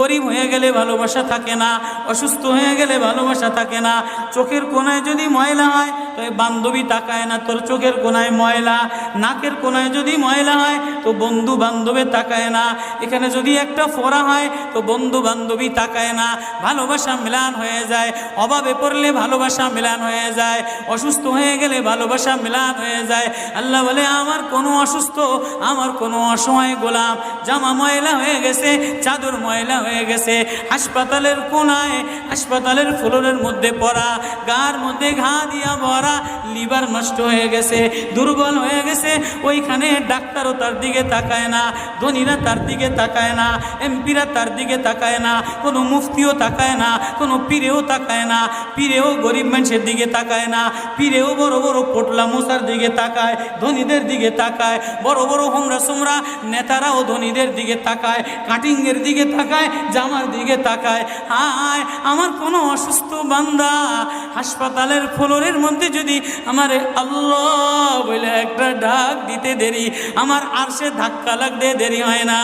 গরিব হয়ে গেলে ভালোবাসা থাকে না, অসুস্থ হয়ে গেলে ভালোবাসা থাকে না। চোখের কোনায় যদি ময়লা হয় তো বান্ধবী তাকায় না তোর চোখের কোনায় ময়লা, নাকের কোনায় যদি ময়লা হয় তো বন্ধু বান্ধবে তাকায় না, এখানে যদি একটা ফোড়া হয় তো বন্ধু বান্ধবী তাকায় না। ভালোবাসা মিলান হয়ে যায়, অভাবে পড়লে ভালোবাসা মিলান হয়ে যায়, অসুস্থ হয়ে গেলে ভালোবাসা মিলান হয়ে যায়। আল্লাহ বলে আমার কোনো অসুস্থ, আমার কোনো অসহায় গোলাম জামা ময়লা হয়ে গেছে, চাদর ময়লা হয়ে গেছে, হাসপাতালের কোনায় হাসপাতালের ফ্লোরের মধ্যে পড়া, গার মধ্যে ঘা দিয়া ভরা, লিভার নষ্ট হয়ে গেছে, দুর্বল হয়ে গেছে, ওইখানে ডাক্তারও তার দিকে তাকায় না, ধনীরা তার দিকে তাকায় না, এমপিরা তার দিকে তাকায় না, কোনো মুফতিও তাকায় না, কোনো পীরেও তাকায় না, পীরেও গরিব মানুষের দিকে তাকায় না, পীরেও বড় বড় পোটলা মশার দিকে তাকায়, ধনীদের দিকে তাকায়, বড় বড় হোমরা সোমরা নেতারাও ধনীদের দিকে তাকায়, কাটিংয়ের দিকে তাকায়, জামার দিকে তাকায়। হায় আমার কোনো অসুস্থ বান্দা হাসপাতালের ফ্লোরের মধ্যে যদি আমারে আল্লাহ বলে একটা ডাক দিতে দেরি, আমার আরশে ধাক্কা লাগতে দেরি হয় না।